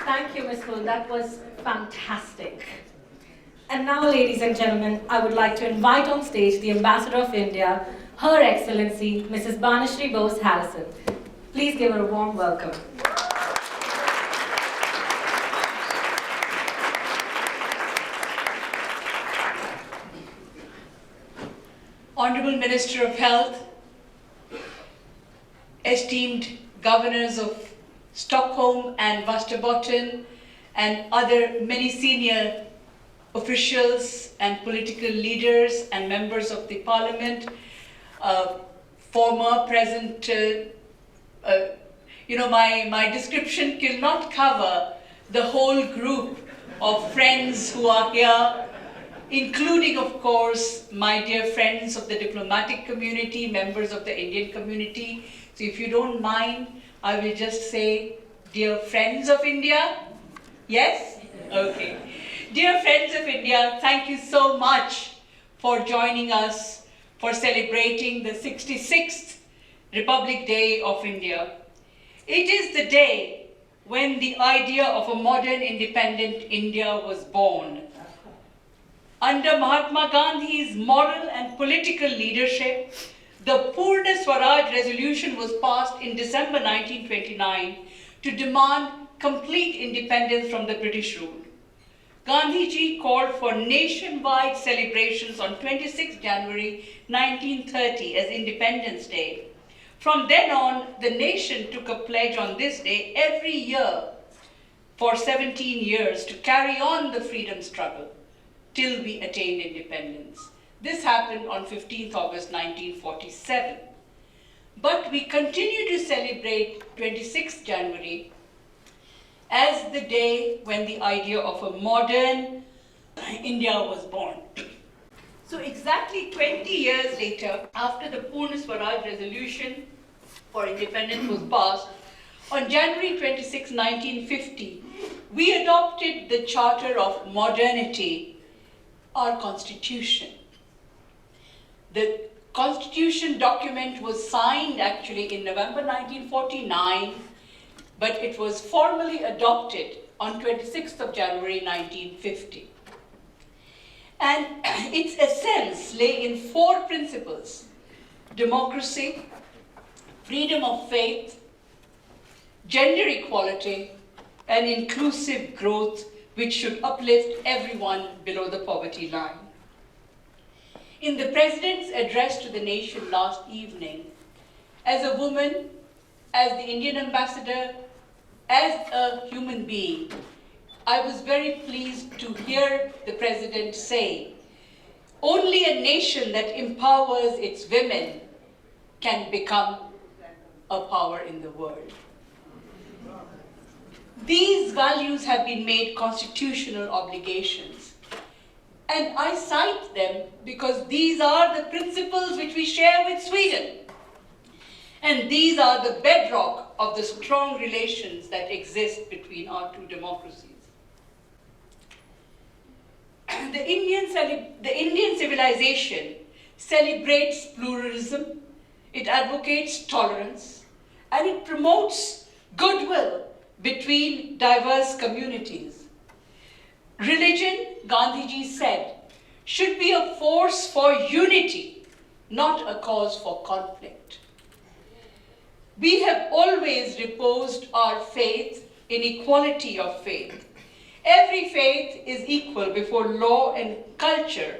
Thank you, Ms. Moon. That was fantastic. And now, ladies and gentlemen, I would like to invite on stage the Ambassador of India, Her Excellency, Mrs. Banashri Bose Harrison. Please give her a warm welcome. Honorable Minister of Health, esteemed governors of Stockholm and Västerbotten, and other many senior officials and political leaders and members of the parliament, former, present, my description cannot cover the whole group of friends who are here, including, of course, my dear friends of the diplomatic community, members of the Indian community. So if you don't mind, I will just say, dear friends of India. Yes? Okay. Dear friends of India, thank you so much for joining us for celebrating the 66th Republic Day of India. It is the day when the idea of a modern independent India was born. Under Mahatma Gandhi's moral and political leadership, the Purna Swaraj resolution was passed in December 1929 to demand complete independence from the British rule. Gandhiji called for nationwide celebrations on 26 January 1930 as Independence Day. From then on, the nation took a pledge on this day every year for 17 years to carry on the freedom struggle till we attained independence. This happened on 15th August 1947. But we continue to celebrate 26th January as the day when the idea of a modern India was born. So exactly 20 years later, after the Purna Swaraj resolution for independence was passed, on January 26, 1950, we adopted the Charter of Modernity, our constitution. The constitution document was signed actually in November 1949, but it was formally adopted on 26th of January 1950. And its essence lay in four principles: democracy, freedom of faith, gender equality, and inclusive growth, which should uplift everyone below the poverty line. In the President's address to the nation last evening, as a woman, as the Indian ambassador, as a human being, I was very pleased to hear the President say, only a nation that empowers its women can become a power in the world. These values have been made constitutional obligations. And I cite them because these are the principles which we share with Sweden. And these are the bedrock of the strong relations that exist between our two democracies. The Indian civilization celebrates pluralism, it advocates tolerance, and it promotes goodwill between diverse communities. Religion, Gandhiji said, should be a force for unity, not a cause for conflict. We have always reposed our faith in equality of faith. Every faith is equal before law and culture,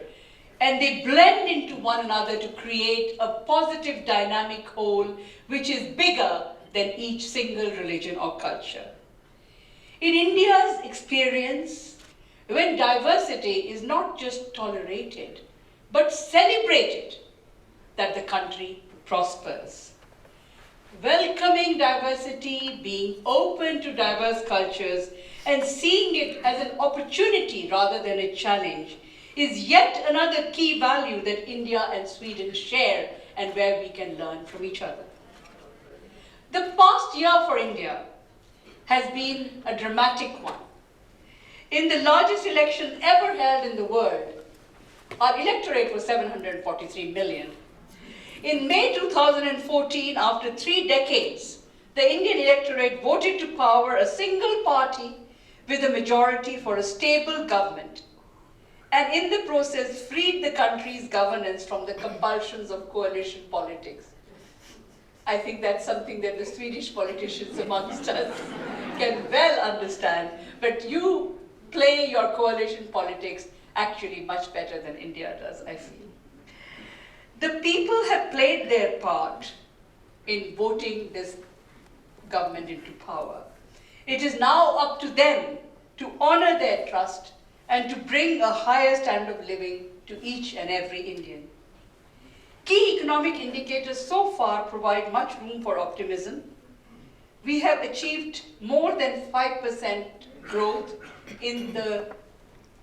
and they blend into one another to create a positive dynamic whole which is bigger than each single religion or culture. In India's experience, when diversity is not just tolerated, but celebrated, that the country prospers. Welcoming diversity, being open to diverse cultures, and seeing it as an opportunity rather than a challenge is yet another key value that India and Sweden share and where we can learn from each other. The past year for India has been a dramatic one. In the largest election ever held in the world, our electorate was 743 million. In May 2014, after 3 decades, the Indian electorate voted to power a single party with a majority for a stable government, and in the process freed the country's governance from the compulsions of coalition politics. I think that's something that the Swedish politicians amongst us can well understand, but you play your coalition politics actually much better than India does, I feel. The people have played their part in voting this government into power. It is now up to them to honor their trust and to bring a higher standard of living to each and every Indian. Key economic indicators so far provide much room for optimism. We have achieved more than 5% growth in the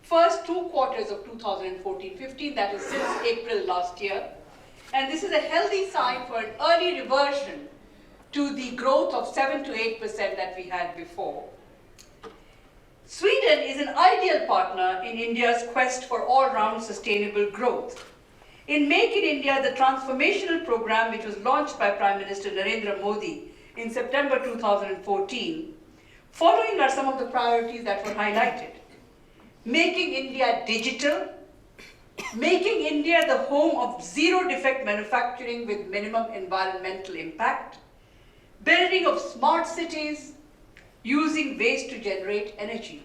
first 2 quarters of 2014-15, that is since April last year. And this is a healthy sign for an early reversion to the growth of 7 to 8% that we had before. Sweden is an ideal partner in India's quest for all-round sustainable growth. In Make in India, the transformational program which was launched by Prime Minister Narendra Modi in September 2014, following are some of the priorities that were highlighted. Making India digital, making India the home of zero-defect manufacturing with minimum environmental impact, building of smart cities, using waste to generate energy.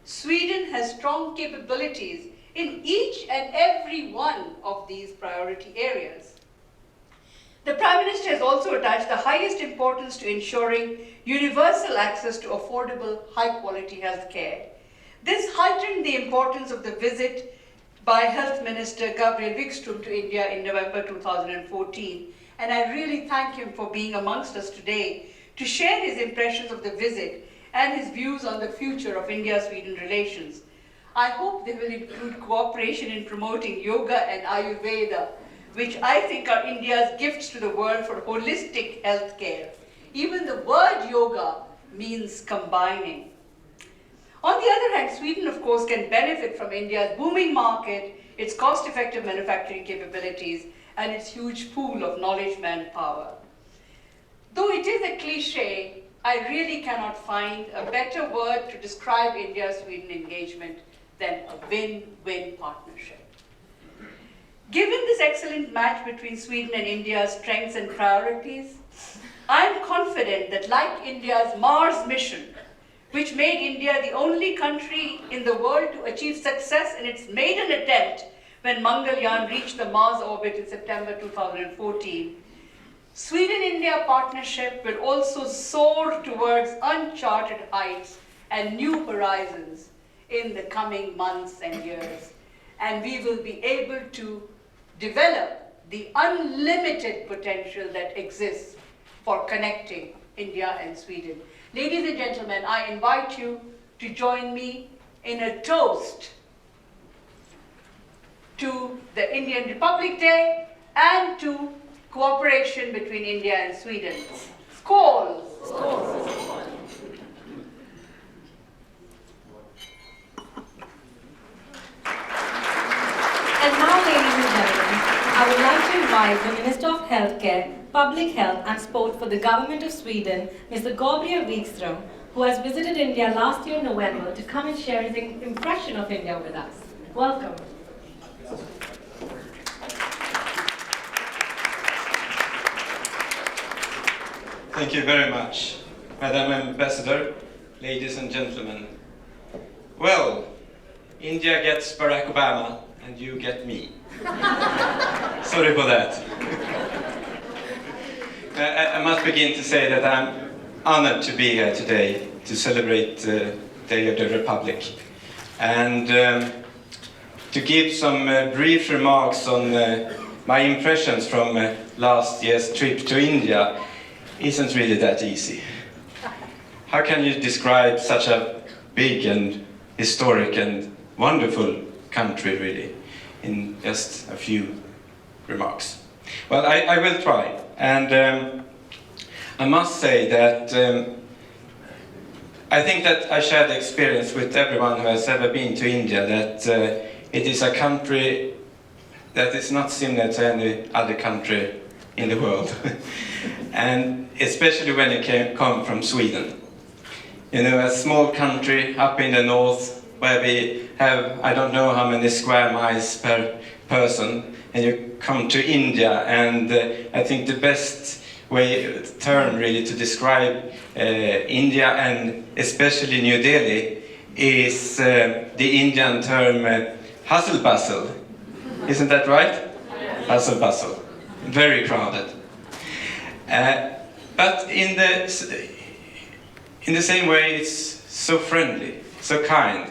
Sweden has strong capabilities in each and every one of these priority areas. The Prime Minister has also attached the highest importance to ensuring universal access to affordable, high-quality health care. This heightened the importance of the visit by Health Minister Gabriel Wikström to India in November 2014, and I really thank him for being amongst us today to share his impressions of the visit and his views on the future of India-Sweden relations. I hope they will include cooperation in promoting yoga and Ayurveda, which I think are India's gifts to the world for holistic health care. Even the word yoga means combining. On the other hand, Sweden, of course, can benefit from India's booming market, its cost-effective manufacturing capabilities, and its huge pool of knowledge manpower. Though it is a cliche, I really cannot find a better word to describe India-Sweden engagement than a win-win partnership. Given this excellent match between Sweden and India's strengths and priorities, I am confident that like India's Mars mission, which made India the only country in the world to achieve success in its maiden attempt when Mangalyaan reached the Mars orbit in September 2014, Sweden-India partnership will also soar towards uncharted heights and new horizons in the coming months and years. And we will be able to develop the unlimited potential that exists for connecting India and Sweden. Ladies and gentlemen, I invite you to join me in a toast to the Indian Republic Day and to cooperation between India and Sweden. Skål! Skål! And now, ladies and gentlemen, I would like to invite the Minister of Healthcare, Public Health and Sport for the Government of Sweden, Mr. Gabriel Wikström, who has visited India last year in November, to come and share his impression of India with us. Welcome. Thank you very much, Madam Ambassador, ladies and gentlemen. Well, India gets Barack Obama and you get me. Sorry for that. I must begin to say that I'm honored to be here today to celebrate the Day of the Republic and to give some brief remarks on my impressions from last year's trip to India. Isn't really that easy. How can you describe such a big and historic and wonderful country, really, in just a few remarks? Well, I will try. And I must say that I think that I share the experience with everyone who has ever been to India, that it is a country that is not similar to any other country in the world. And especially when it come from Sweden. You know, a small country up in the north where we have, I don't know how many square miles per person, and you come to India, and I think the best term really to describe India and especially New Delhi is the Indian term hustle bustle. Isn't that right? Hustle bustle. Very crowded. But in the same way, it's so friendly, so kind,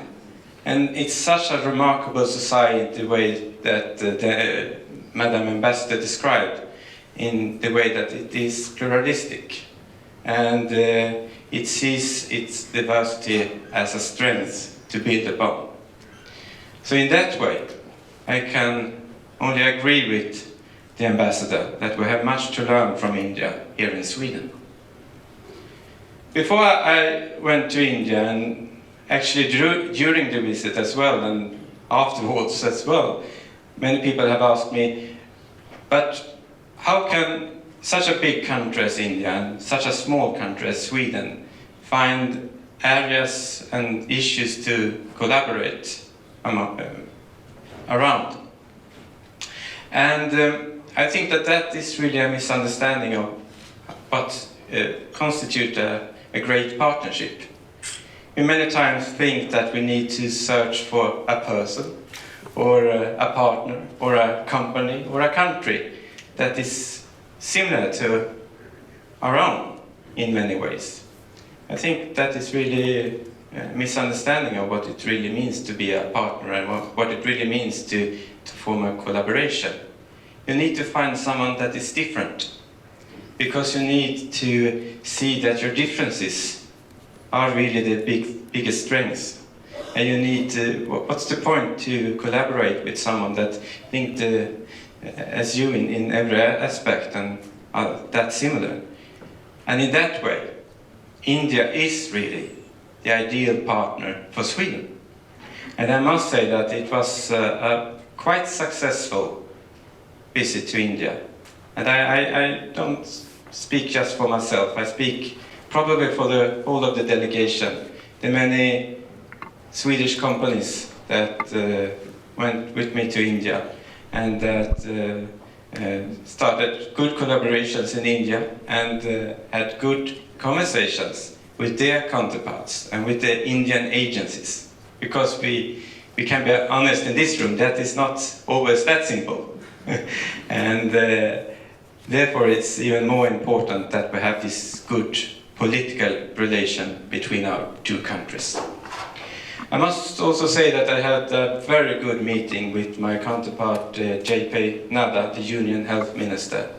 and it's such a remarkable society, the way that Madam Ambassador described, in the way that it is pluralistic, and it sees its diversity as a strength to build upon. So in that way, I can only agree with the ambassador that we have much to learn from India here in Sweden. Before I went to India, and actually during the visit as well, and afterwards as well, many people have asked me, but how can such a big country as India and such a small country as Sweden find areas and issues to collaborate around? And I think that is really a misunderstanding of what constitutes a great partnership. We many times think that we need to search for a person, or a partner, or a company, or a country that is similar to our own in many ways. I think that is really a misunderstanding of what it really means to be a partner and what it really means to form a collaboration. You need to find someone that is different, because you need to see that your differences are really the biggest strengths. And you need to, what's the point to collaborate with someone that thinks as you in every aspect and are that similar? And in that way, India is really the ideal partner for Sweden. And I must say that it was a quite successful visit to India. And I don't speak just for myself, I speak probably for the whole of the delegation, the many Swedish companies that went with me to India and that started good collaborations in India and had good conversations with their counterparts and with the Indian agencies. Because we can be honest in this room, that is not always that simple. And therefore it's even more important that we have this good political relation between our two countries. I must also say that I had a very good meeting with my counterpart J.P. Nadda, the Union Health Minister.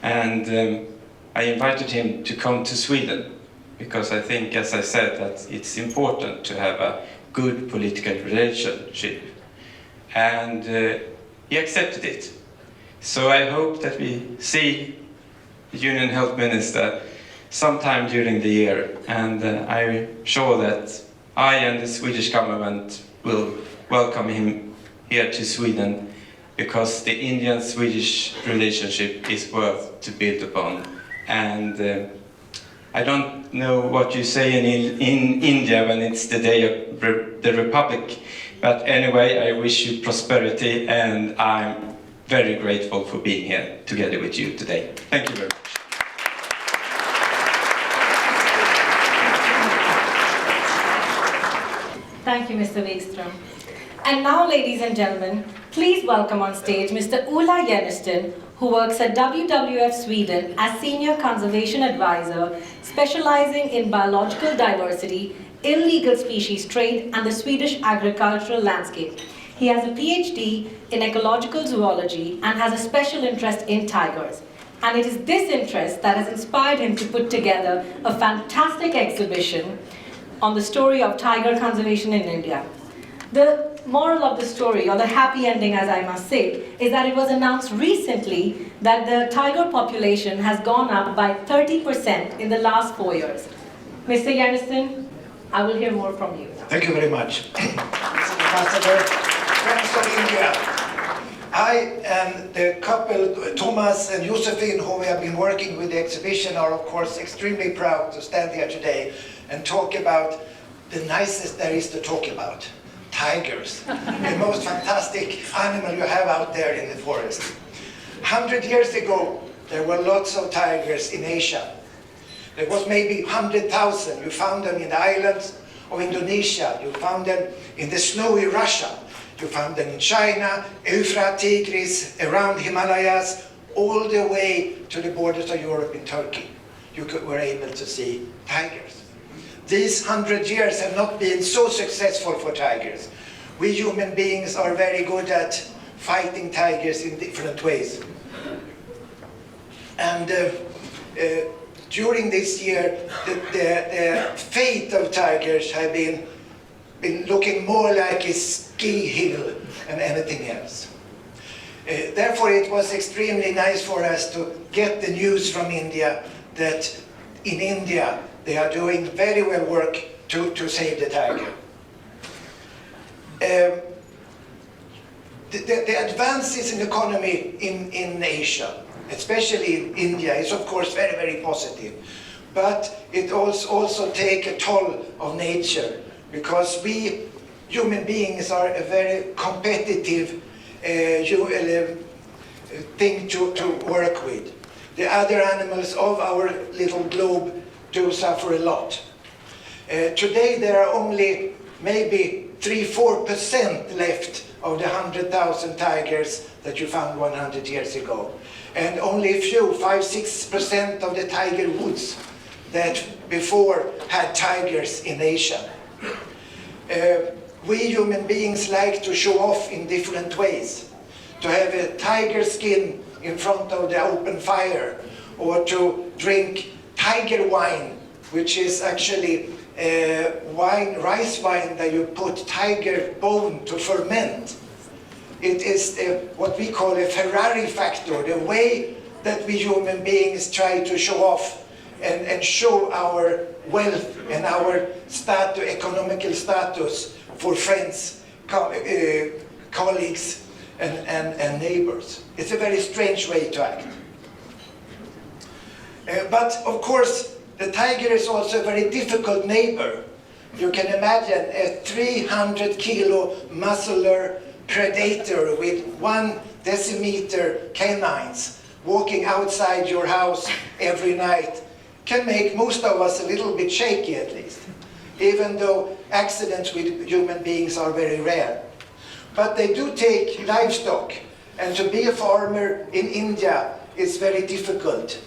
And I invited him to come to Sweden because I think, as I said, that it's important to have a good political relationship. And he accepted it. So I hope that we see the Union Health Minister sometime during the year, and I'm sure that I and the Swedish government will welcome him here to Sweden because the Indian-Swedish relationship is worth to build upon. And I don't know what you say in India when it's the day of the Republic, but anyway, I wish you prosperity, and I'm very grateful for being here together with you today. Thank you very much. Thank you, Mr. Wikström. And now, ladies and gentlemen, please welcome on stage Mr. Ola Jennersten, who works at WWF Sweden as Senior Conservation Advisor, specializing in biological diversity, illegal species trade, and the Swedish agricultural landscape. He has a PhD in ecological zoology and has a special interest in tigers. And it is this interest that has inspired him to put together a fantastic exhibition on the story of tiger conservation in India. The moral of the story, or the happy ending as I must say, is that it was announced recently that the tiger population has gone up by 30% in the last 4 years. Mr. Jennersten, I will hear more from you. Thank you very much. Mr. Ambassador, friends of India, I and the couple, Thomas and Josephine, who we have been working with the exhibition, are of course extremely proud to stand here today and talk about the nicest there is to talk about, tigers, the most fantastic animal you have out there in the forest. 100 years ago, there were lots of tigers in Asia. There was maybe 100,000. You found them in the islands of Indonesia. You found them in the snowy Russia. You found them in China, Euphrates, Tigris, around Himalayas, all the way to the borders of Europe in Turkey. You were able to see tigers. These 100 years have not been so successful for tigers. We human beings are very good at fighting tigers in different ways. And during this year, the fate of tigers have been looking more like a ski hill than anything else. Therefore, it was extremely nice for us to get the news from India that in India they are doing very well work to save the tiger. The advances in economy in Asia, especially in India, is of course very, very positive. But it also takes a toll of nature, because we human beings are a very competitive thing to work with. The other animals of our little globe do suffer a lot. Today there are only maybe 3-4% left of the 100,000 tigers that you found 100 years ago. And only a few, 5-6% of the tiger woods that before had tigers in Asia. We human beings like to show off in different ways. To have a tiger skin in front of the open fire, or to drink tiger wine, which is actually rice wine that you put tiger bone to ferment. It is what we call a Ferrari factor, the way that we human beings try to show off and show our wealth and our economical status for friends, colleagues, and neighbors. It's a very strange way to act. But of course, the tiger is also a very difficult neighbor. You can imagine a 300-kilo muscular predator with 1 decimeter canines walking outside your house every night can make most of us a little bit shaky, at least, even though accidents with human beings are very rare. But they do take livestock, and to be a farmer in India is very difficult.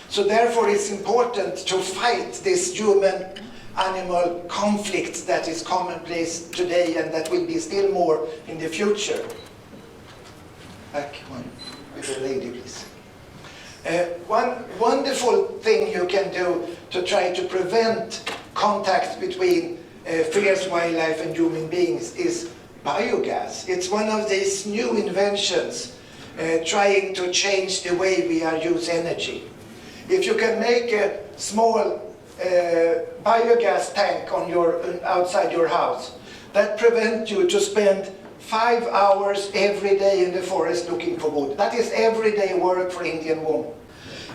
So therefore it's important to fight this human-animal conflict that is commonplace today and that will be still more in the future. Back one with the lady, please. One wonderful thing you can do to try to prevent contact between fierce wildlife and human beings is biogas. It's one of these new inventions trying to change the way we use energy. If you can make a small biogas tank on outside your house, that prevents you to spend 5 hours every day in the forest looking for wood. That is everyday work for Indian woman.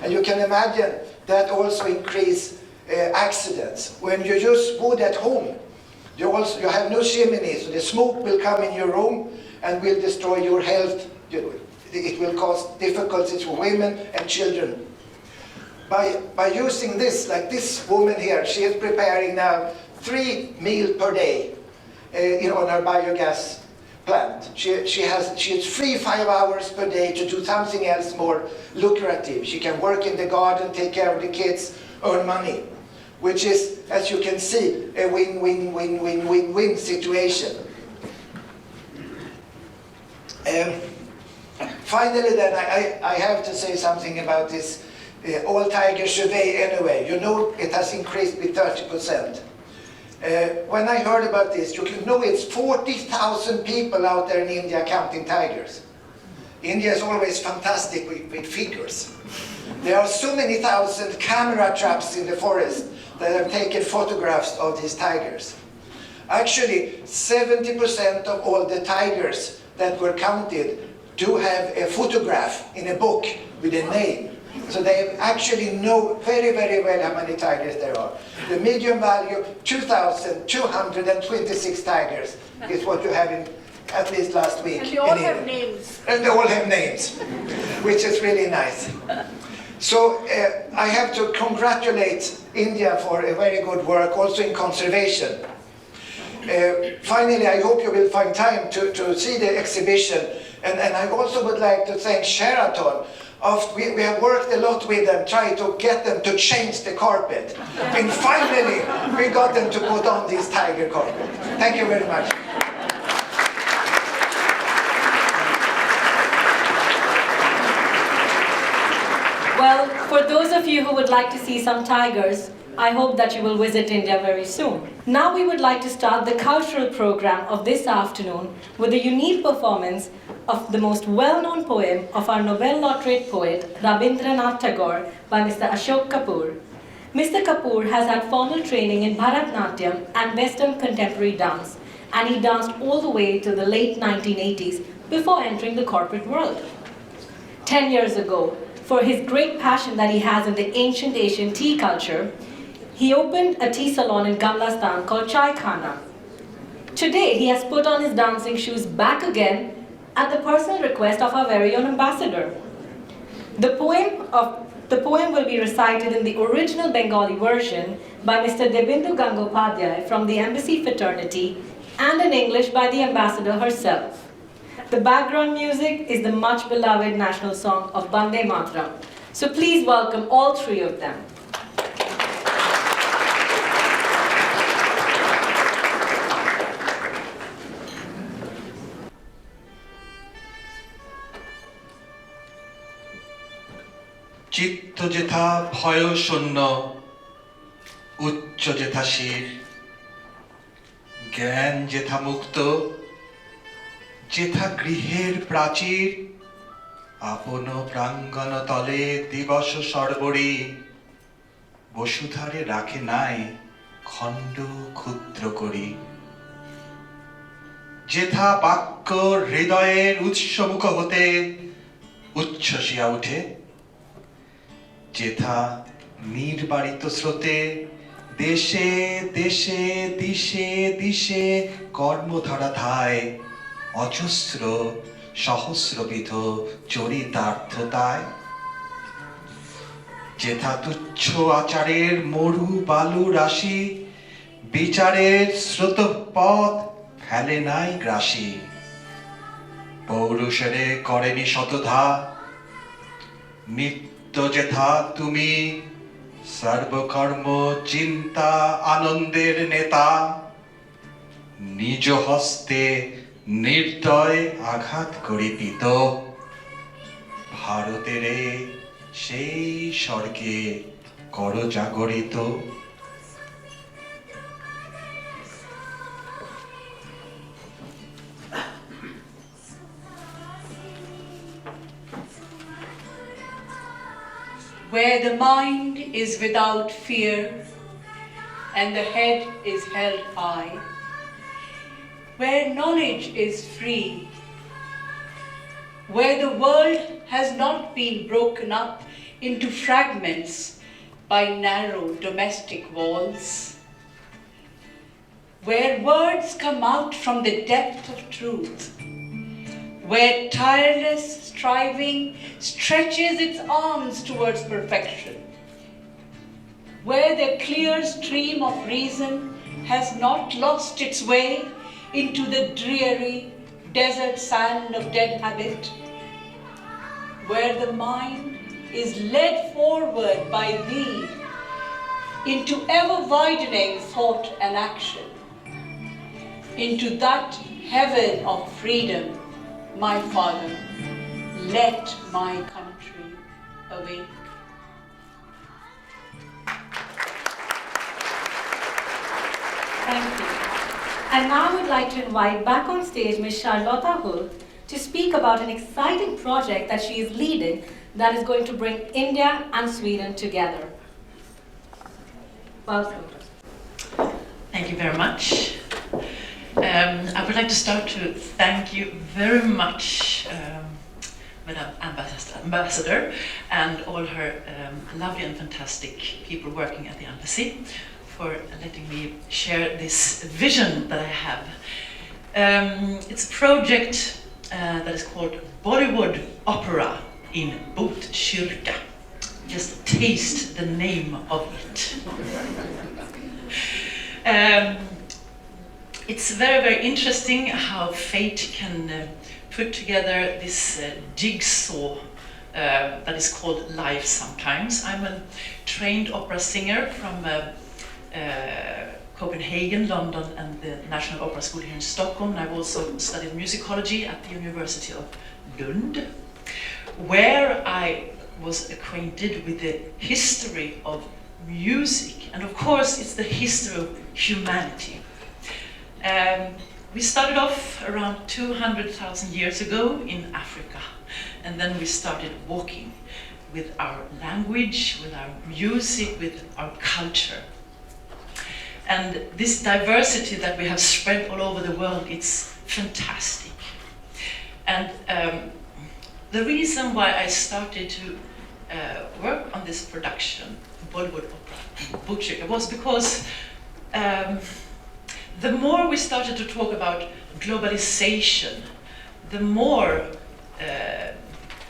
And you can imagine that also increase accidents. When you use wood at home, you have no chimney, so the smoke will come in your room and will destroy your health. It will cause difficulties for women and children. By using this, like this woman here, she is preparing now 3 meals per day on her biogas plant. She is free 5 hours per day to do something else more lucrative. She can work in the garden, take care of the kids, earn money, which is, as you can see, a win-win-win-win-win situation. Finally then, I have to say something about this all-tiger survey anyway. You know it has increased with 30%. When I heard about this, you can know it's 40,000 people out there in India counting tigers. India is always fantastic with figures. There are so many thousand camera traps in the forest that have taken photographs of these tigers. Actually, 70% of all the tigers that were counted do have a photograph in a book with a name. So they actually know very, very well how many tigers there are. The median value, 2,226 tigers is what you have in, at least last week. And they all have names. And they all have names, which is really nice. So I have to congratulate India for a very good work, also in conservation. Finally, I hope you will find time to see the exhibition. And I also would like to thank Sheraton. We have worked a lot with them, trying to get them to change the carpet. And finally, we got them to put on this tiger carpet. Thank you very much. Well, for those of you who would like to see some tigers, I hope that you will visit India very soon. Now we would like to start the cultural program of this afternoon with a unique performance of the most well-known poem of our Nobel laureate poet Rabindranath Tagore by Mr. Ashok Kapoor. Mr. Kapoor has had formal training in Bharatnatyam and Western contemporary dance, and he danced all the way to the late 1980s before entering the corporate world. 10 years ago, for his great passion that he has in the ancient Asian tea culture, he opened a tea salon in Gamlastan called Chai Khana. Today, he has put on his dancing shoes back again at the personal request of our very own ambassador. The poem will be recited in the original Bengali version by Mr. Debindu Gangopadhyay from the Embassy Fraternity and in English by the ambassador herself. The background music is the much beloved national song of Bande Mataram. So please welcome all three of them. চিত্ত যেথা ভয় শূন্য উচ্চ যেথা শির জ্ঞান যেথা মুক্ত যেথা গৃহের প্রাচীর আপন প্রাঙ্গণ তলে দিবস সর্বরি বসুধারে রাখে নাই খণ্ড ক্ষুদ্র করি যেথা বাক্য হৃদয়ের উৎসমুখ হতে উচ্ছ্বসিয়া উঠে, যেথা নির্বারিত স্রোতে দেশে দেশে দিশে দিশে কর্মধারা ধায় অজস্র সহস্রবিধ চরিতার্থতায়, যেথা তুচ্ছ আচারের মরু বালু রাশি বিচারের স্রোতপথ ফেলে নাই গ্রাসী, পৌরুষেরে করেনি শতধা নিত্য যেথা তুমি সর্বকর্ম চিন্তা আনন্দের নেতা, নিজ হস্তে নির্দয় আঘাত করিপিত ভারতের সেই স্বর্গে করজাগরিত। Where the mind is without fear and the head is held high, where knowledge is free, where the world has not been broken up into fragments by narrow domestic walls, where words come out from the depth of truth, where tireless striving stretches its arms towards perfection, where the clear stream of reason has not lost its way into the dreary desert sand of dead habit, where the mind is led forward by thee into ever-widening thought and action, into that heaven of freedom, my Father, let my country awake. Thank you. And now I would like to invite back on stage Ms. Charlotta Hult to speak about an exciting project that she is leading that is going to bring India and Sweden together. Welcome. Thank you very much. I would like to start to thank you very much, Madam Ambassador, and all her lovely and fantastic people working at the embassy for letting me share this vision that I have. It's a project that is called Bollywood Opera in Botkyrka. Just taste the name of it. It's very, very interesting how fate can put together this jigsaw that is called life sometimes. I'm a trained opera singer from Copenhagen, London, and the National Opera School here in Stockholm. I've also studied musicology at the University of Lund, where I was acquainted with the history of music, and of course it's the history of humanity. We started off around 200,000 years ago in Africa, and then we started walking with our language, with our music, with our culture. And this diversity that we have spread all over the world, it's fantastic. And the reason why I started to work on this production, Bollywood Opera in Botkyrka, was because the more we started to talk about globalization, the more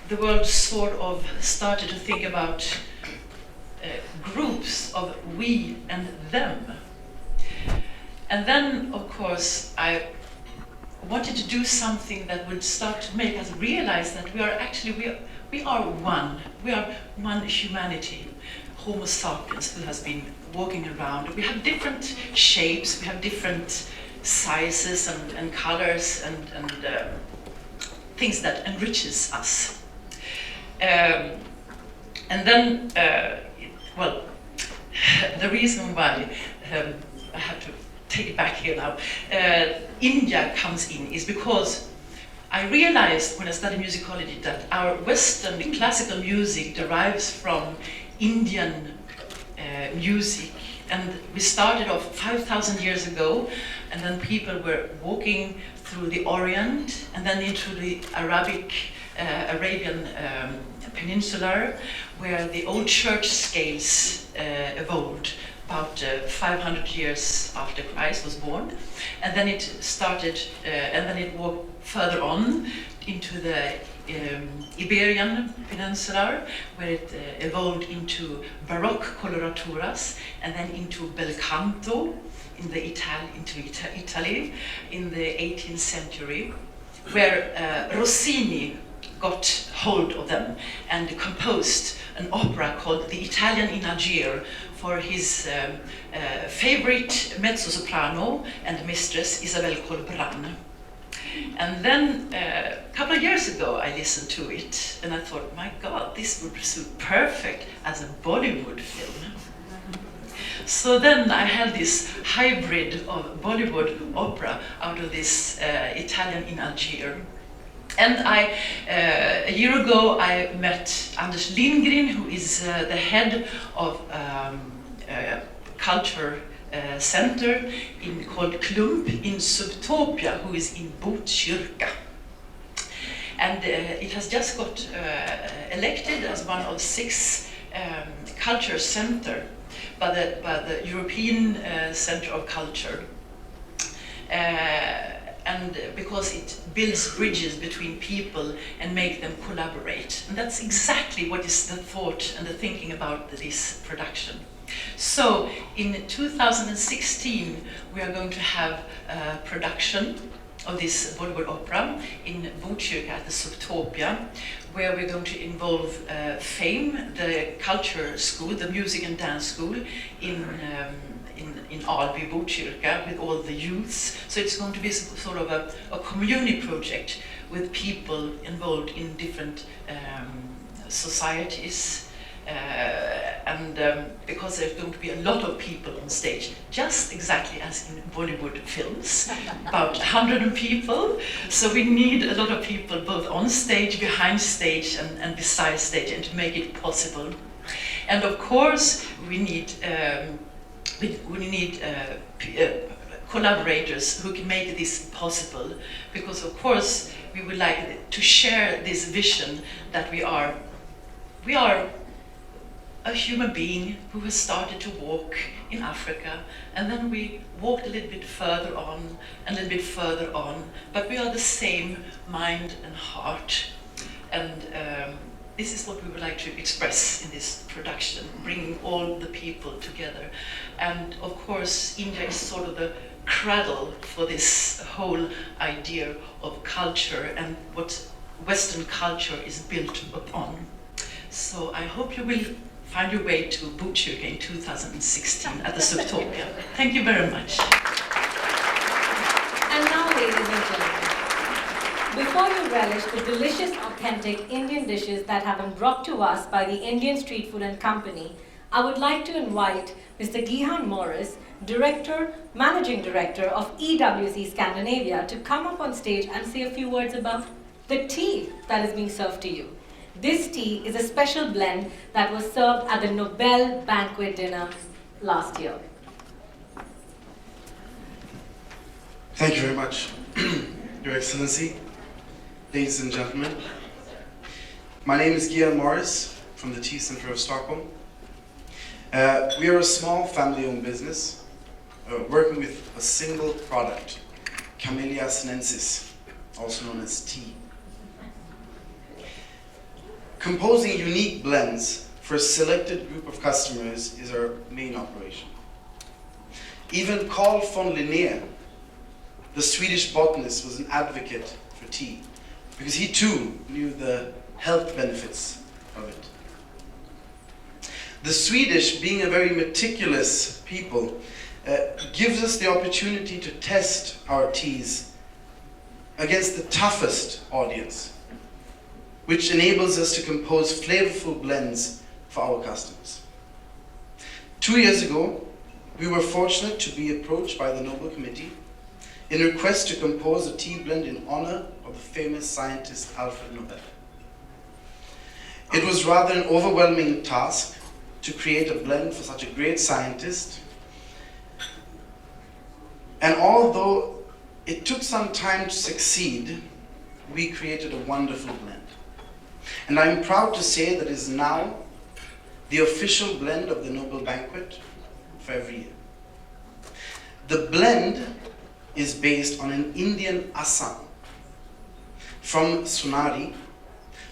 the world sort of started to think about groups of we and them. And then, of course, I wanted to do something that would start to make us realize that we are actually, we are one. We are one humanity, Homo sapiens, who has been walking around. We have different shapes, we have different sizes and colors and things that enriches us. And then, well, the reason why I have to take it back here now, India comes in is because I realized when I studied musicology that our Western classical music derives from Indian music, and we started off 5,000 years ago, and then people were walking through the Orient and then into the Arabian Peninsula, where the old church scales evolved about 500 years after Christ was born, and then it started, and then it walked further on into the Iberian Peninsula, where it evolved into Baroque coloraturas, and then into bel canto into Italy in the 18th century, where Rossini got hold of them and composed an opera called The Italian in Algiers for his favorite mezzo-soprano and mistress, Isabelle Colbran. And then a couple of years ago I listened to it and I thought, my God, this would suit perfect as a Bollywood film. So then I had this hybrid of Bollywood opera out of this Italian in Algiers. And a year ago I met Anders Lindgren, who is the head of culture center called Klump in Subtopia, who is in Botkyrka. And it has just got elected as one of 6 culture center by the European Center of Culture. And because it builds bridges between people and make them collaborate. And that's exactly what is the thought and the thinking about this production. So in 2016, we are going to have a production of this Bollywood opera in Botkyrka at the Subtopia, where we're going to involve FAME, the culture school, the music and dance school in Alby, Botkyrka, with all the youths. So it's going to be sort of a community project with people involved in different societies. Because there's going to be a lot of people on stage, just exactly as in Bollywood films, about 100 people. So we need a lot of people both on stage, behind stage, and beside stage, and to make it possible. And of course, we need collaborators who can make this possible, because of course we would like to share this vision that we are a human being who has started to walk in Africa, and then we walked a little bit further on, and a little bit further on, but we are the same mind and heart. And this is what we would like to express in this production, bringing all the people together. And of course, India is sort of the cradle for this whole idea of culture and what Western culture is built upon. So I hope you will find your way to Botkyrka in 2016 at the Subtopia. Thank you very much. And now, ladies and gentlemen, before you relish the delicious, authentic Indian dishes that have been brought to us by the Indian Street Food and Company, I would like to invite Mr. Gihan Morris, Managing Director of EWC Scandinavia, to come up on stage and say a few words about the tea that is being served to you. This tea is a special blend that was served at the Nobel banquet dinner last year. Thank you very much, Your Excellency, ladies and gentlemen. My name is Gihan Morris from the Tea Center of Stockholm. We are a small family-owned business working with a single product, Camellia sinensis, also known as tea. Composing unique blends for a selected group of customers is our main operation. Even Carl von Linné, the Swedish botanist, was an advocate for tea, because he too knew the health benefits of it. The Swedish, being a very meticulous people, gives us the opportunity to test our teas against the toughest audience, which enables us to compose flavorful blends for our customers. 2 years ago, we were fortunate to be approached by the Nobel Committee in request to compose a tea blend in honor of the famous scientist Alfred Nobel. It was rather an overwhelming task to create a blend for such a great scientist, and although it took some time to succeed, we created a wonderful blend. And I'm proud to say that it is now the official blend of the Noble Banquet for every year. The blend is based on an Indian Assam from Sonari,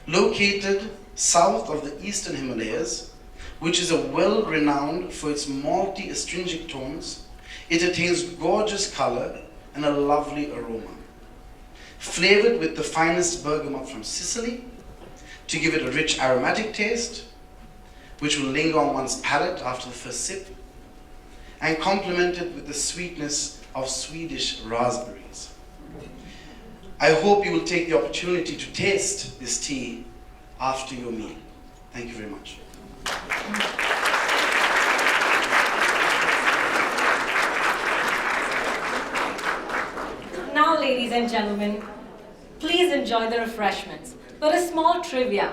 located south of the eastern Himalayas, which is a well-renowned for its malty astringent tones. It attains gorgeous color and a lovely aroma. Flavored with the finest bergamot from Sicily to give it a rich aromatic taste, which will linger on one's palate after the first sip, and complemented with the sweetness of Swedish raspberries. I hope you will take the opportunity to taste this tea after your meal. Thank you very much. Now, ladies and gentlemen, please enjoy the refreshments. But a small trivia.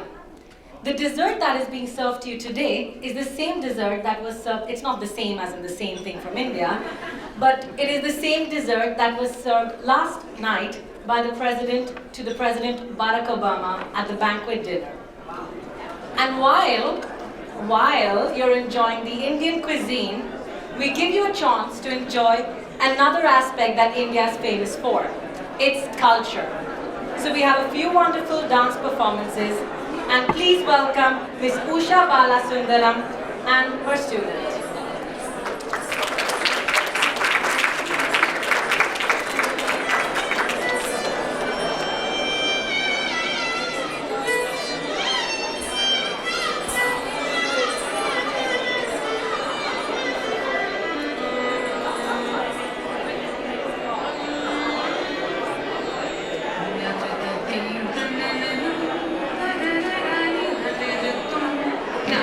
The dessert that is being served to you today is the same dessert that was served, it's not the same as in the same thing from India, but it is the same dessert that was served last night by the President to the President Barack Obama at the banquet dinner. And while you're enjoying the Indian cuisine, we give you a chance to enjoy another aspect that India is famous for, its culture. So we have a few wonderful dance performances, and please welcome Ms. Usha Balasundaram and her student. Na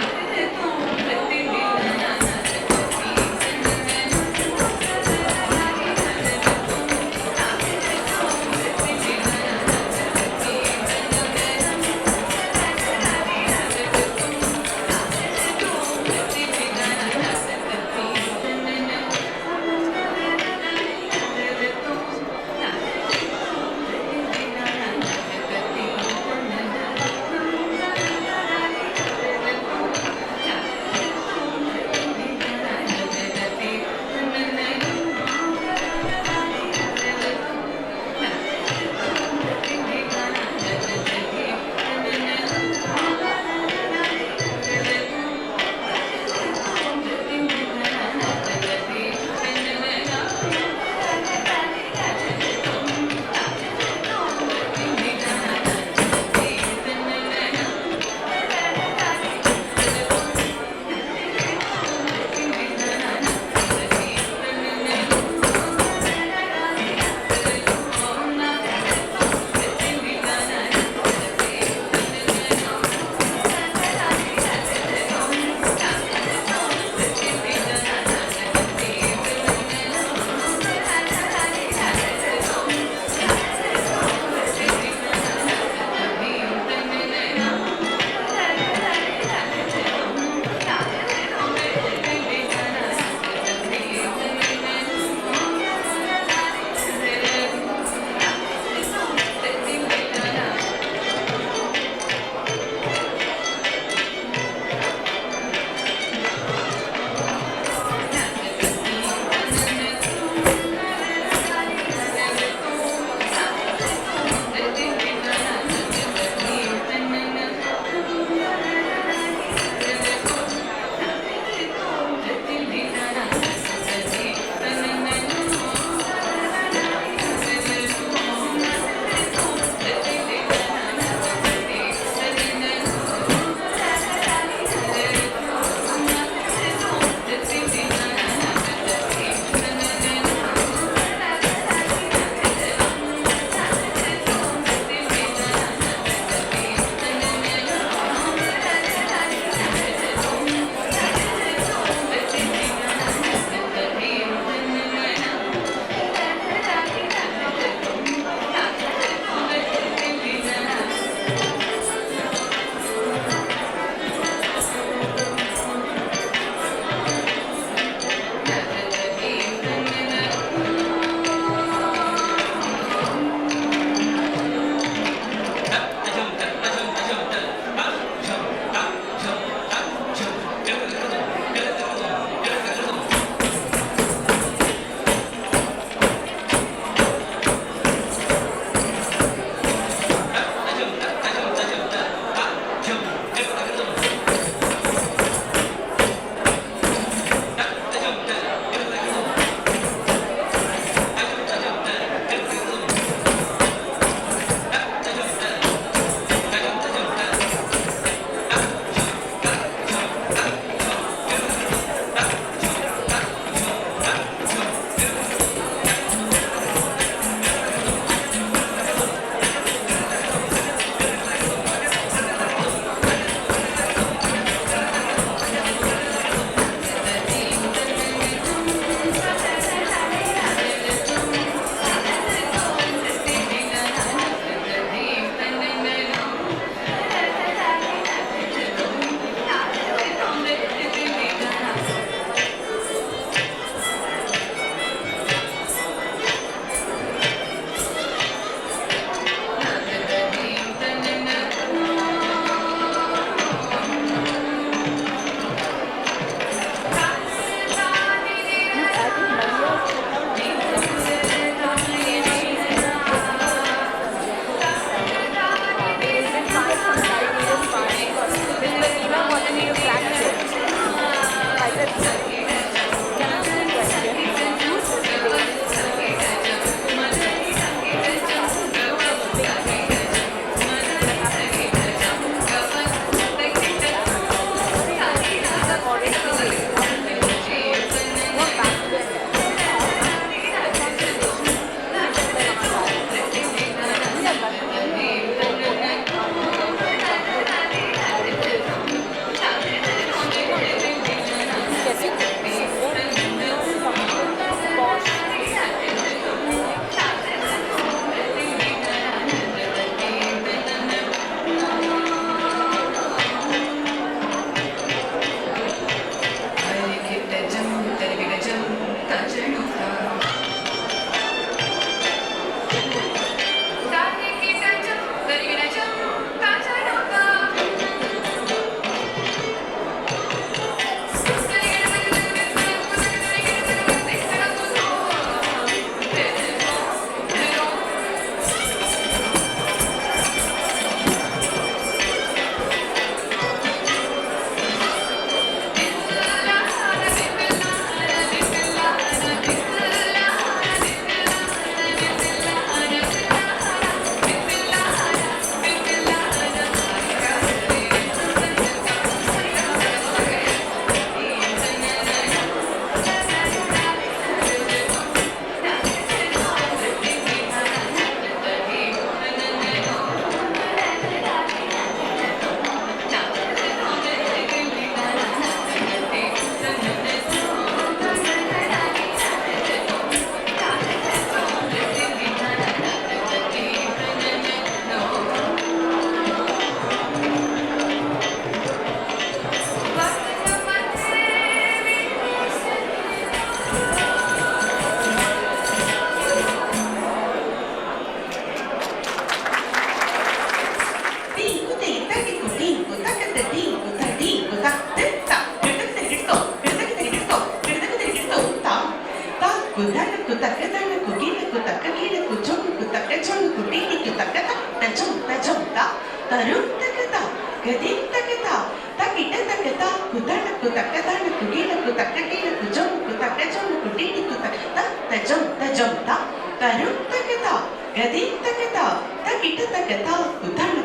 tarum takata, gadim takata, takita takata, kutana kutakatana kugina kutakakina kujom kutakajom kudini kutakata, tajom ta, tarum takata, gadim takata, takita takata, kutana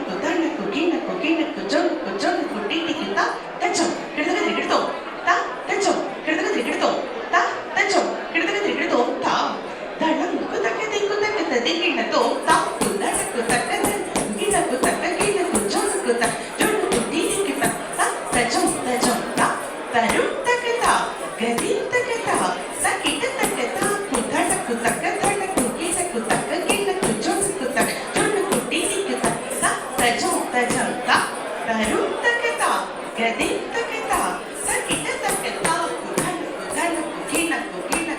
kugina kujom kudini kita, tajom, kirtakatirikito, ta, tajom, kirtakatirikito, ta, tajom, kirtakatirikito, ta, dalam kutakati digina to, ta, kutana kutakata, gina kutakakina kujom kutak, jom kudini kita, ta, tajom ta, tarum takata, gadim takata, takita takata, kutana kutakatana kugina kutakakina kujom kutak, jom kudini kita, ta, tajom ta, tarum takata, gadim takata, takita takata, kutana kugina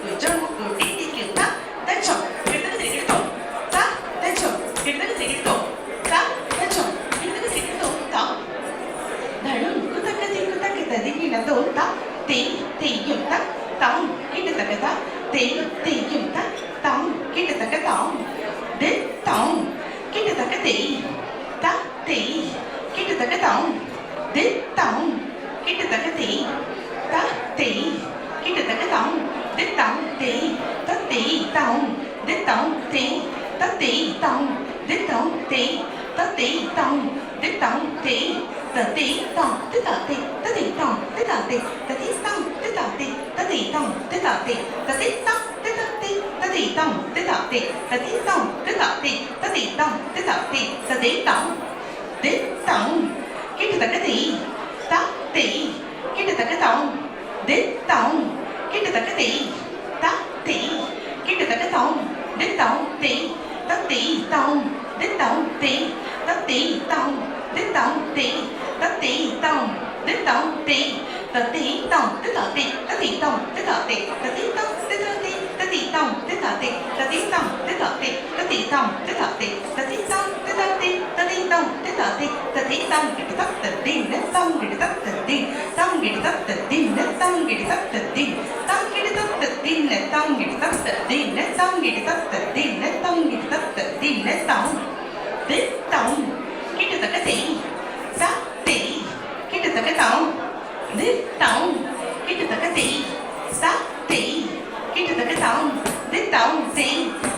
kujom kudini kita, tajom, kirtakatirikito, ta, tajom, kirtakatirikito, ta, tajom, kirtakatirikito, ta, darum kutakati digina to, ta, te yum ta, taum, kirtakata, te yum ta, taum, kirtakataum, de taum, kirtakati, ta, te, kirtakataum, de taum, kirtakati, ta, te, kirtakataum, de taum, te, ta, te, taum, de taum, te, ta, te, taum, de taum, te, ta, te, taum, de taum, te, ta, te, taum, de ta, te, ta, te, taum, de ta, te, ta, te, taum, de ta, te, ta, te, taum, de ta, te, ta, te, taum, de ta, te, ta, te, taum, de ta, te, ta, te, taum, de ta, te, ta, te, taum, de ta, te, ta, te, taum, de taum, kirtakati, ta, te, kirtakataum, de taum, kirtakati, ta, te, kirtakataum, de taum, te, ta, te, taum, de taum, te, ta, te, taum, de taum, te, ta, te, taum, de taum, te, ta, te, taum, de ta, te, ta, te, taum, de ta, te, ta, te, taum, de ta, te, ta, te, taum, de ta, te, ta, te, taum, de ta, te, ta, te, taum, de ta, te, ta, te, taum, de ta, te, ta, te, taum, de ta, te, ta, te, taum, kirtak ta din, ne taum kirtak ta din, taum kirtak ta din, ne taum kirtak ta din, taum kirtak ta din, ne taum kirtak ta din, ne taum kirtak ta din, ne taum kirtak ta din, ne taum, de taum, kirtakati, ta, te, kirtakataum, de taum, kirtakati, ta, te, kirtakataum, de taum, te,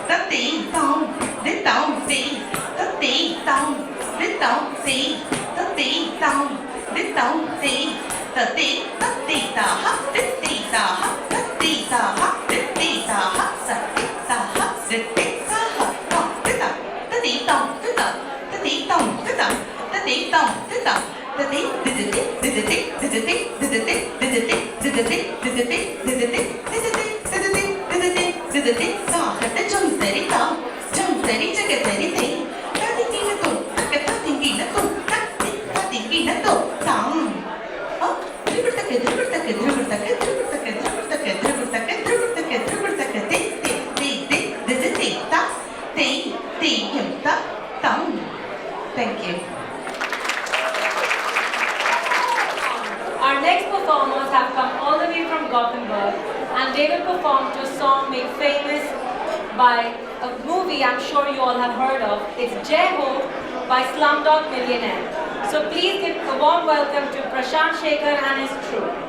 ta, te, taum, de taum, te, ta, te, taum, de taum, te, ta, te, taum, de taum, te, ta, te, ta, te, ta, ha, de te, ta, ha, ta, te, ta, ha, de te, ta, ha, ta, te, ta, ha, de te, ta, ha, taum, de ta, ta, te, taum, de ta, ta, te, taum, de ta, ta, te, taum, de ta, ta, te, de te, de te, de te, de te, de te, de te, de te, de te, de te, de te, de te, de te, de te, de te, de te, de te, ta, ha, de jum, teri, ta, jum, teri, jaga, teri, te, ta, tingina to, ta, tingina to, ta, tingina to, tam, oh, dribbertake, dribbertake, dribbertake, dribbertake, dribbertake, dribbertake, dribbertake, dribbertake, te, ta, te, yum, ta, tam. Thank you. Our next performers have come all the way from Gothenburg and they will perform to a song made famous by a movie I'm sure you all have heard of. It's Jai Ho by Slumdog Millionaire. So please give a warm welcome to Prashant Shekhar and his crew.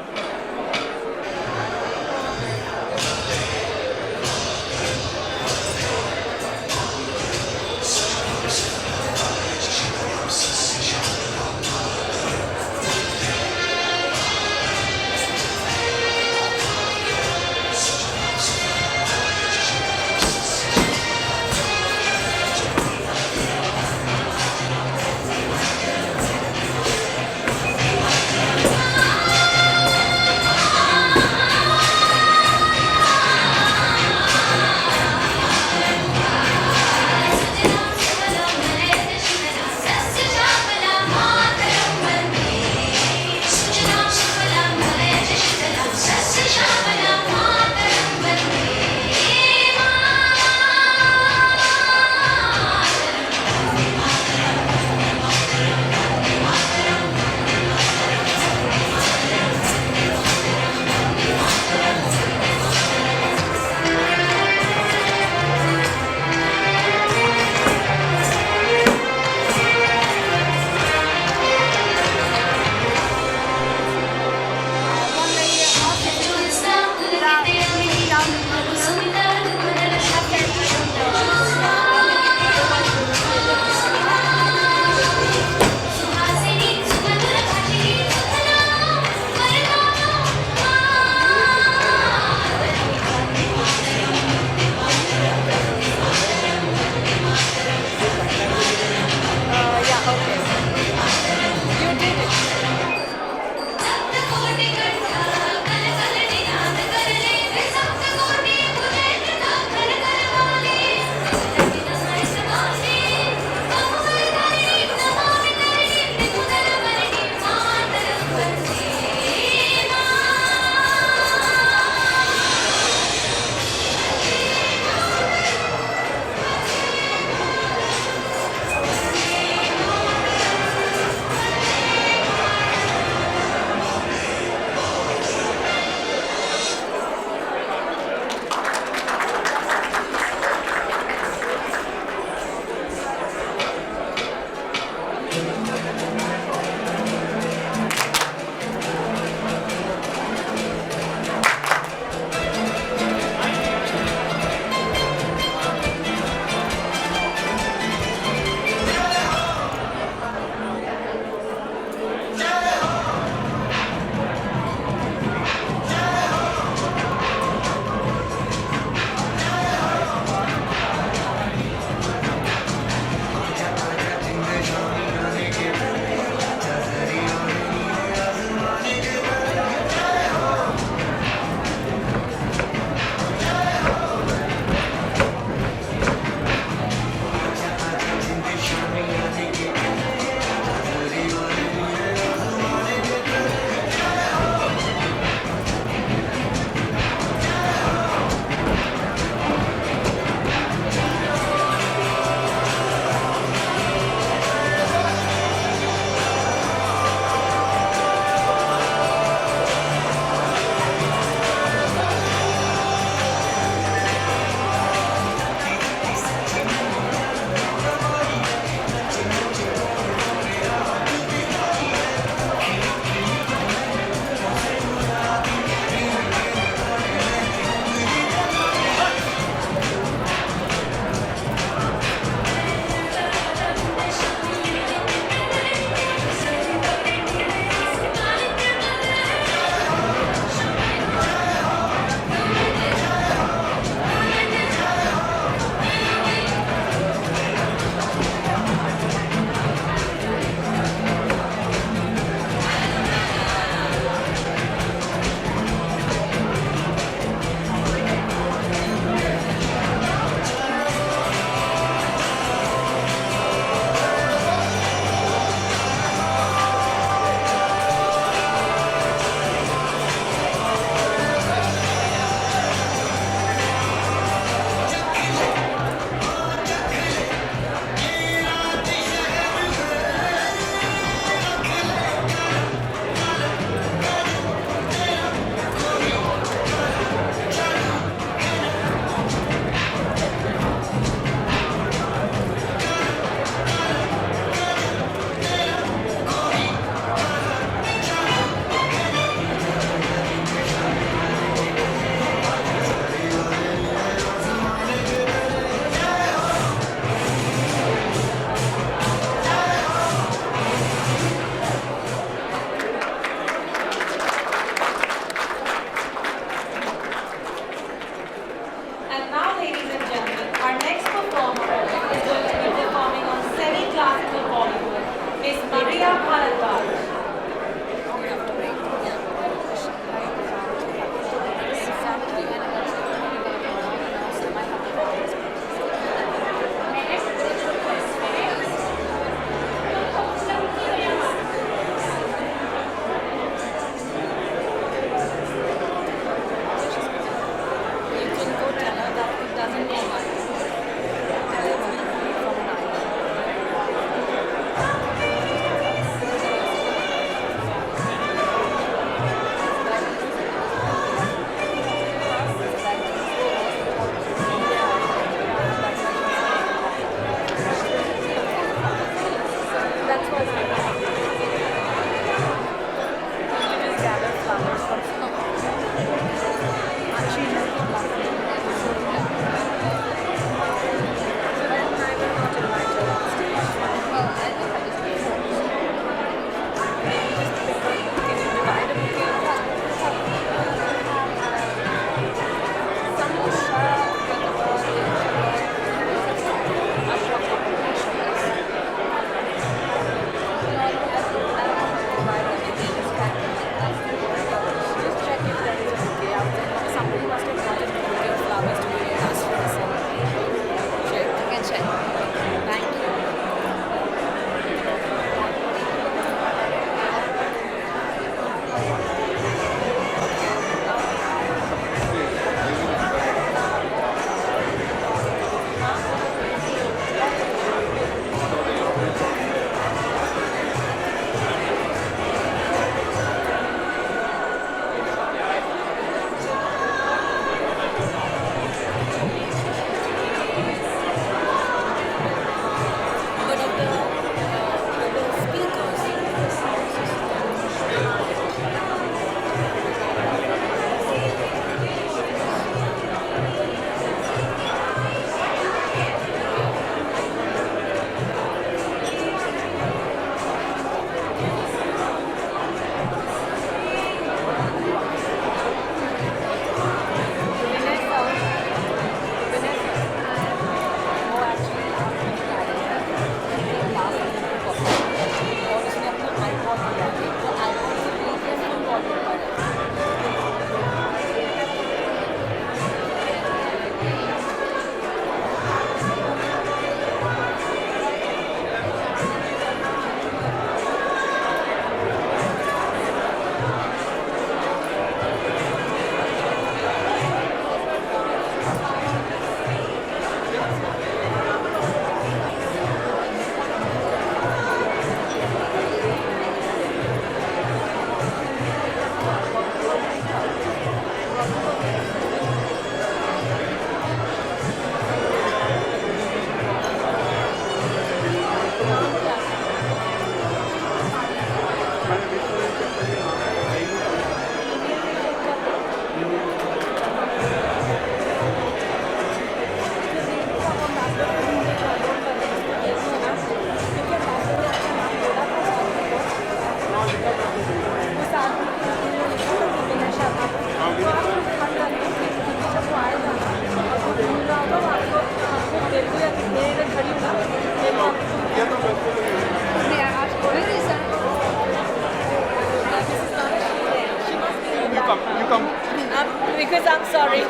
because I'm sorry.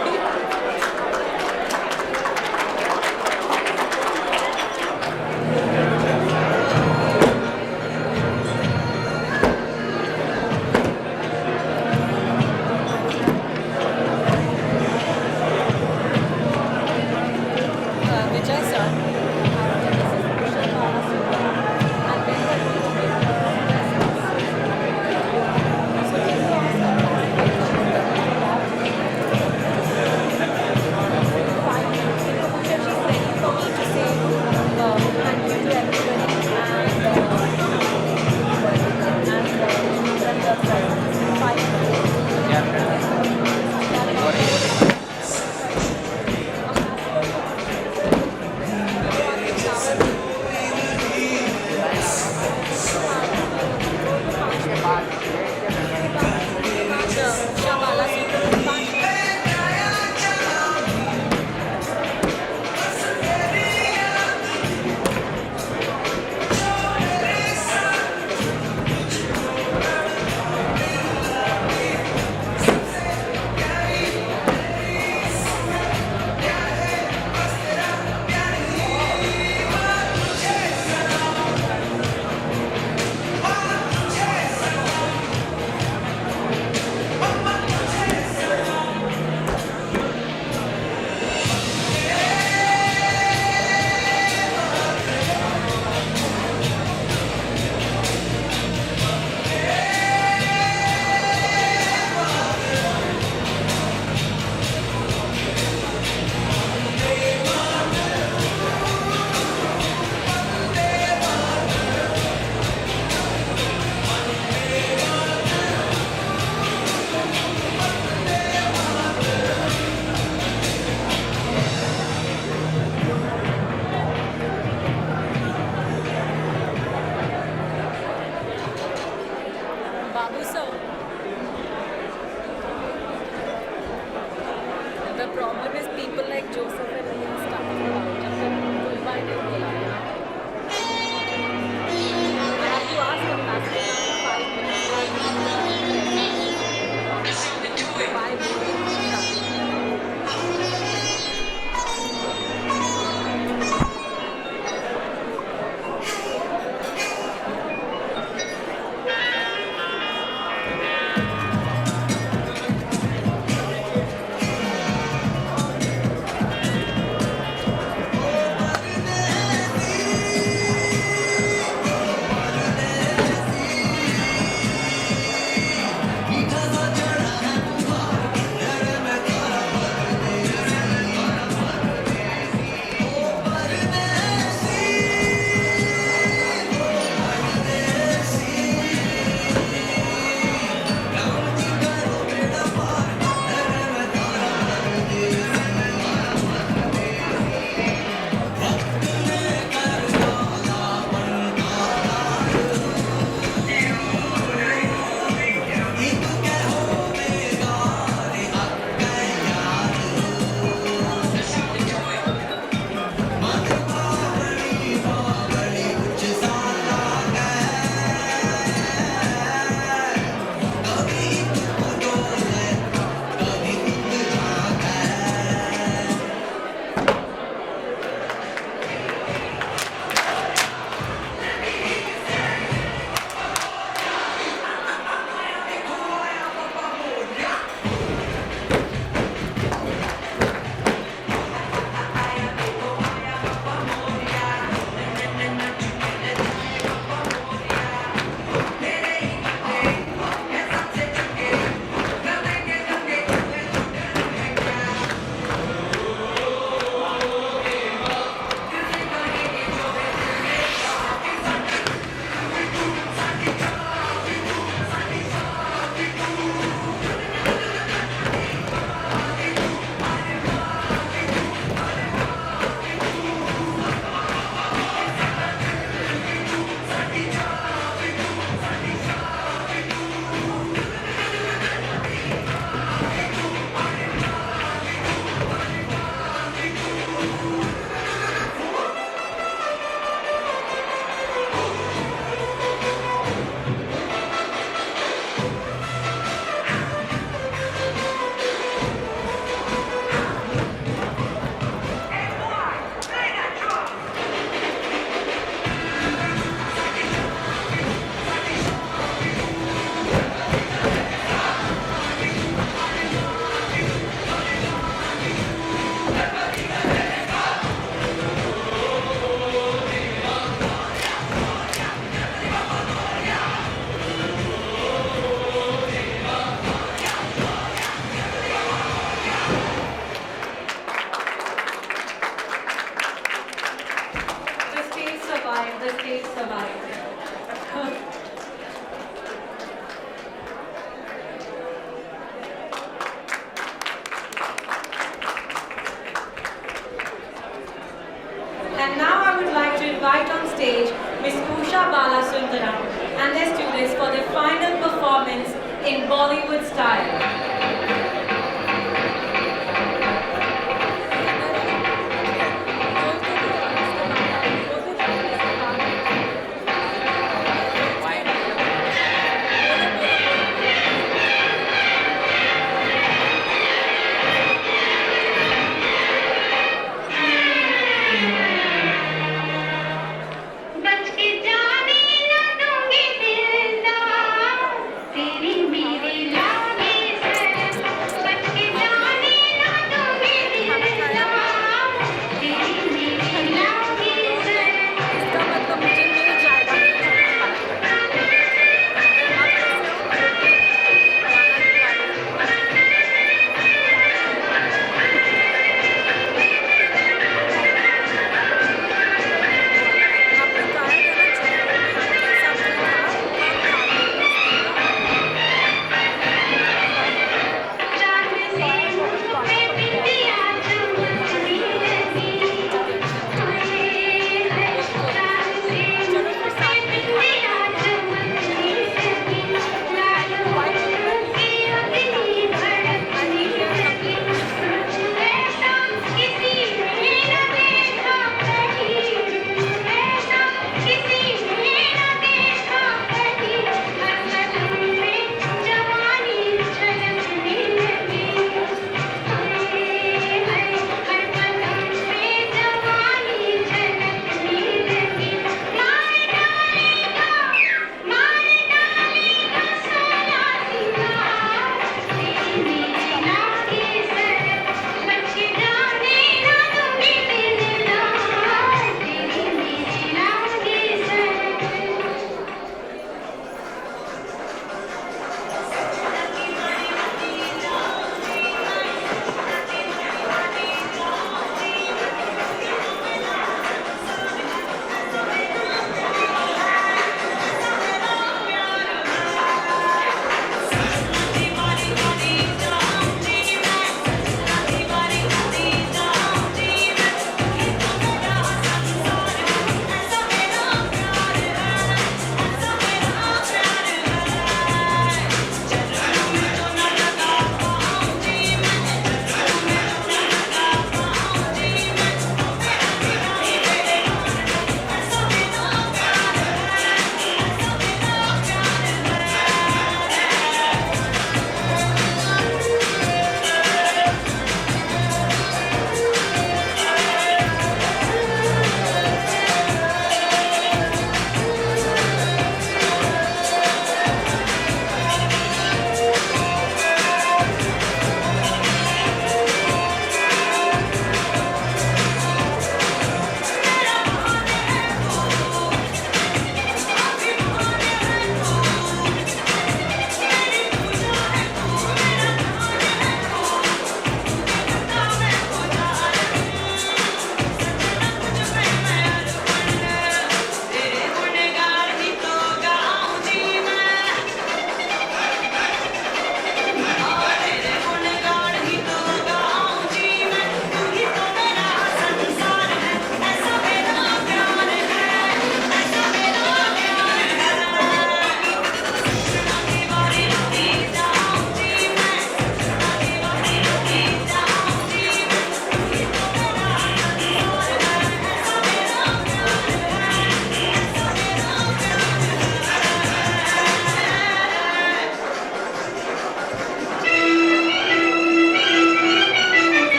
Vijay sir. Babu sir, the problem is people like Joseph and me are stuck around. Just going by their will. I have to ask him last 5 minutes. 5 minutes. in Bollywood style. बच के जाने न दूंगी दिलदार तेरी मेरी लागे से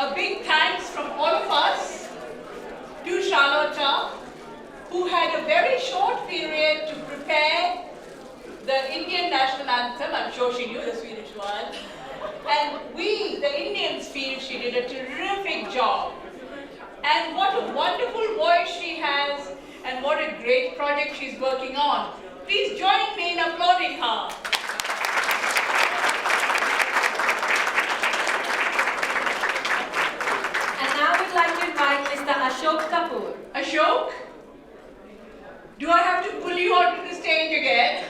a big thanks from all of us to Charlotta, who had a very short period to prepare the Indian national anthem. I'm sure she knew the Swedish one. And we, the Indians, feel she did a terrific job. And what a wonderful voice she has, and what a great project she's working on. Please join me in applauding her. And now we'd like to invite Mr. Ashok Kapoor. Ashok, do I have to pull you onto the stage again?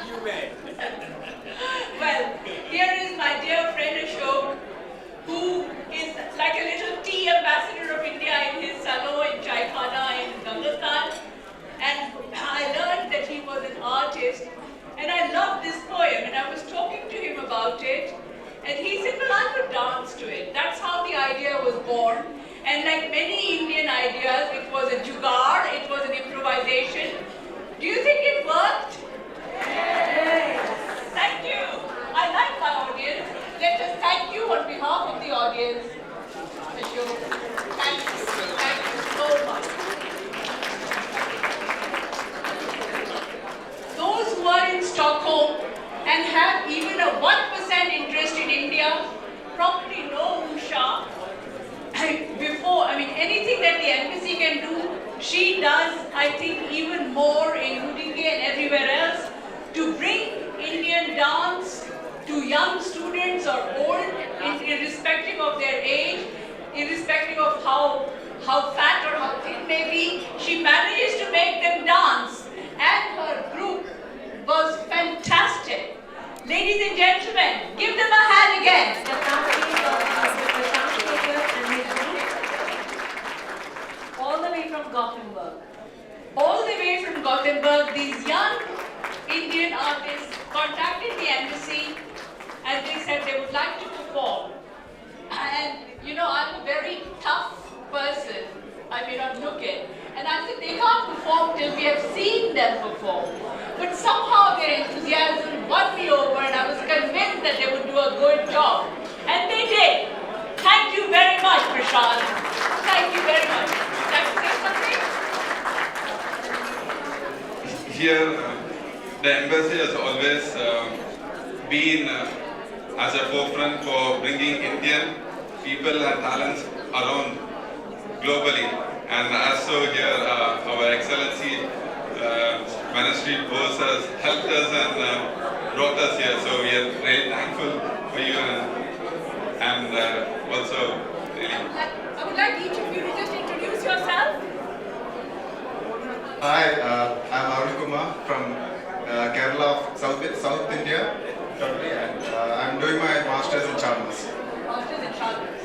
You may. Well, here is my dear friend Ashok, who is like a little tea ambassador of India in his salon in Chaikhana in Gangastan. And I learned that he was an artist, and I loved this poem, and I was talking to him about it, and he said, well, I could dance to it. That's how the idea was born. And like many Indian ideas, it was a jugaad, it was an improvisation. Do you think it worked? Yes. Thank you. I like my audience. Let us thank you on behalf of the audience. Ashok, thank you. Thank you so much. Those who are in Stockholm and have even a 1% interest in India probably know Usha. Anything that the embassy can do, she does, I think, even more in Udinge and everywhere else to bring Indian dance to young students or old, irrespective of their age, irrespective of how fat or how thin may be. She manages to make them dance, and her group was fantastic. Ladies and gentlemen, give them a hand again. All the way from Gothenburg. All the way from Gothenburg, these young Indian artists contacted the embassy and they said they would like to perform. And you know, I'm a very tough person. I may not look it. And I said, they can't perform till we have seen them perform. But somehow their enthusiasm won me over, and I was convinced that they would do a good job. And they did. Thank you very much, Prashant. Thank you very much. Would you like to say something? Here, the embassy has always been as a forefront for bringing Indian people and talents around globally. And as so here, our Excellency Ministry Bose has helped us and brought us here. So we are really thankful for you and also really. I would like each of you to just introduce yourself. Hi, I'm Arun Kumar from Kerala, South India, totally, and I'm doing my Masters in Chalmers. Masters in Chalmers.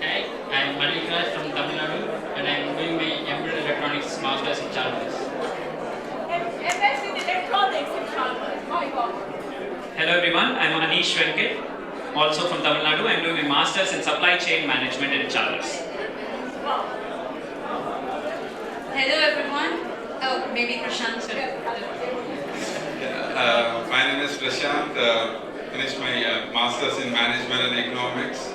Hi, I'm Malika from Tamil Nadu, and I'm doing my Embedded Electronics Masters in Chalmers. MS in Electronics in Chalmers. My God. Hello everyone, I'm Anish Venkat, also from Tamil Nadu. I'm doing my Masters in Supply Chain Management in Chalmers. Wow. Hello everyone. Oh, maybe Prashant should. My name is Prashant. Finished my Masters in Management and Economics.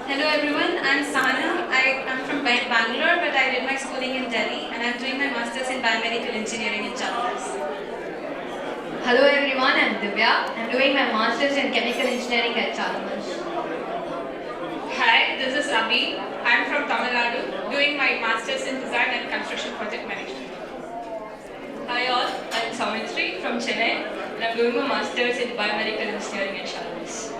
Hello everyone, I'm Sana. I'm from Bangalore, but I did my schooling in Delhi, and I'm doing my Masters in Biomedical Engineering in Chalmers. Hello everyone, I'm Divya. I'm doing my Masters in Chemical Engineering at Chalmers. Hi, this is Abhi. I'm from Tamil Nadu, doing my Masters in Design and Construction Project Management. Hi all, I'm Savitri from Chennai, and I'm doing my Masters in Biomedical Engineering at Chalmers.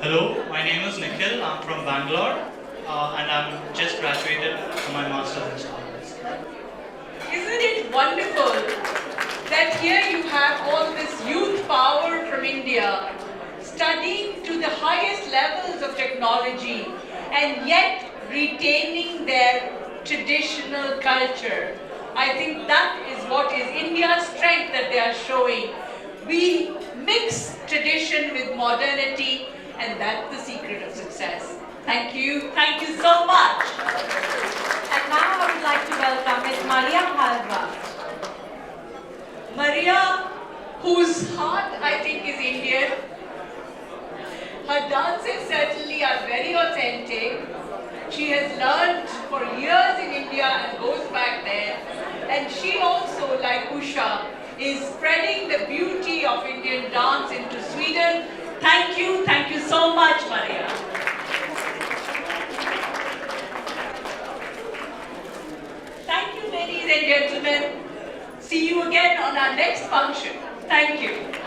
Hello, my name is Nikhil. I'm from Bangalore, and I'm just graduated from my Masters in Chalmers. Isn't it wonderful that here you have all this youth power from India studying to the highest levels of technology and yet retaining their traditional culture? I think that is what is India's strength that they are showing. We mix tradition with modernity, and that's the secret of success. Thank you so much. And now I would like to welcome Ms. Maria Halva. Maria, whose heart I think is Indian, Her dances certainly are very authentic. She has learned for years in India and goes back there. And she also, like Usha, is spreading the beauty of Indian dance into Sweden. Thank you so much, Maria. Thank you, ladies and gentlemen. See you again on our next function. Thank you.